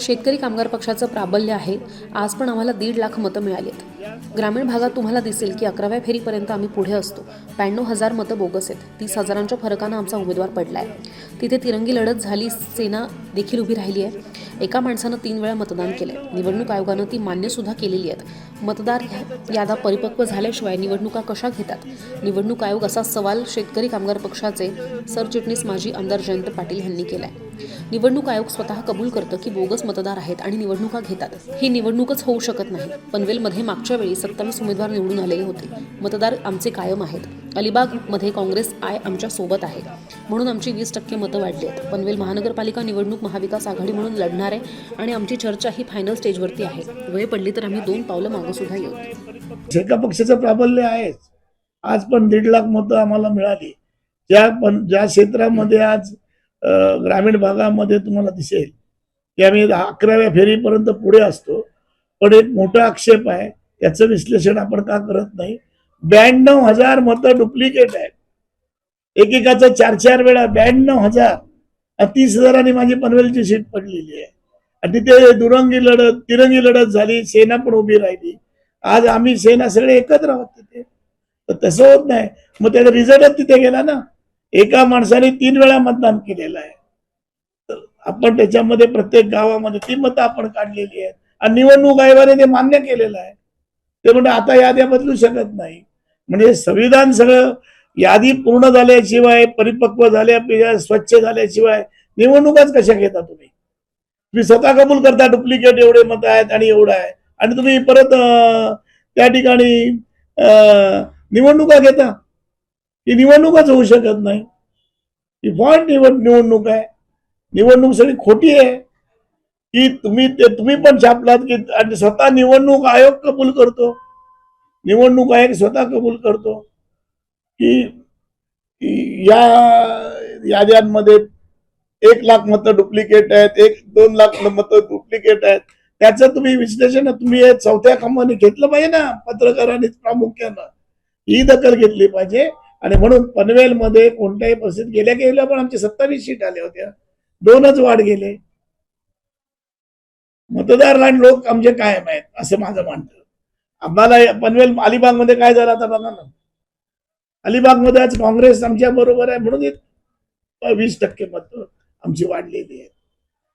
शेतकरी कामगार पक्षाचं प्राबल्य आहे. आज पण आम्हाला 1.5 लाख मतं मिळालीत. ग्रामीण भागात तुम्हाला दिसेल की 11व्या फेरीपर्यंत आम्ही पुढे असतो. 92,000 मतं बोगस आहेत. 30,000च्या फरकानं आमचा उमेदवार पडला आहे. तिथे तिरंगी लढत झाली. सेना देखील उभी राहिली आहे. एका माणसानं 3 वेळा मतदान केलंय. निवडणूक आयोगानं ती मान्यसुद्धा केलेली आहेत. मतदार यादा परिपक्व झाल्याशिवाय निवडणुका कशा घेतात? निवडणूक आयोग असा सवाल शेतकरी कामगार पक्षाचे सरचिटणीस माजी आमदार जयंत पाटील यांनी केलाय. निवडणूक आयोग स्वतः कबूल करतं की बोगस मतदार आहेत आणि निवडणुका घेतात. ही निवडणूकच होऊ शकत नाही. पनवेलमध्ये मागच्या वेळी 27 उमेदवार निवडून आलेले होते. मतदार आमचे कायम आहेत. अलिबागमध्ये काँग्रेस आमच्या सोबत आहे म्हणून आमची 20% मतं वाढली आहेत. पनवेल महानगरपालिका निवडणूक महाविकास आघाडी म्हणून लढणार आहे आणि आमची चर्चा ही फायनल स्टेजवरती आहे. वेळ पडली तर आम्ही 2 पावलं मागं सुद्धा येऊ. एका पक्षाचं प्राबल्य आहेच. आज पण 1.5 लाख मतं आम्हाला मिळाली. ज्या क्षेत्रामध्ये आज ग्रामीण भागामध्ये तुम्हाला दिसेल की आम्ही 11व्या फेरीपर्यंत पुढे असतो, पण एक मोठा आक्षेप आहे. याचं विश्लेषण आपण का करत नाही? 92,000 मतं डुप्लिकेट आहेत. एकेकाचं 4-4 वेळा 92,000. 30,000 माझी पनवेलची सीट पडलेली आहे आणि तिथे तिरंगी लढत झाली. सेना पण उभी राहिली. आज आम्ही सेना सगळे एकत्र आहोत तिथे. तर तसं होत नाही. मग त्याचा रिझल्टच तिथे गेला ना. एका माणसाने 3 वेळा मतदान केलेलं आहे. तर आपण त्याच्यामध्ये प्रत्येक गावामध्ये ती मतं आपण काढलेली आहेत आणि निवडणूक आयोगाने ते मान्य केलेलं आहे. ते म्हणजे आता याद्या बदलू शकत नाही. म्हणजे संविधान सगळं यादी पूर्ण झाल्याशिवाय, परिपक्व झाल्याशिवाय, स्वच्छ झाल्याशिवाय निवडणुकाच कशा घेता तुम्ही? तुम्ही स्वतः कबूल करता डुप्लिकेट एवढे मत आहेत आणि एवढं आहे आणि तुम्ही परत त्या ठिकाणी निवडणुका घेता. ही निवडणूकच होऊ शकत नाही. ही फॉल्ट निवडणूक आहे. निवडणूक सगळी खोटी आहे की तुम्ही पण छापलात की आणि स्वतः निवडणूक आयोग कबूल करतो. निवडणूक आयोग स्वतः कबूल करतो की या याद्यांमध्ये 1 लाख मतं डुप्लिकेट आहेत, 1-2 लाख मतं डुप्लिकेट आहेत. त्याचं तुम्ही विश्लेषण तुम्ही चौथ्या खांबाने घेतलं पाहिजे ना. पत्रकारांनी प्रामुख्यानं ही दखल घेतली पाहिजे. आणि म्हणून पनवेलमध्ये कोणत्याही परिस्थितीत गेल्या पण आमचे 27 सीट आल्या होत्या. 2च वाढ गेले. मतदार आणि लोक आमचे कायम आहेत असं माझं म्हणतं. आम्हाला पनवेल अलिबागमध्ये काय झालं आता बघा ना. अलिबागमध्ये आज काँग्रेस आमच्या बरोबर आहे म्हणून 20% मतं आमची वाढलेली आहेत.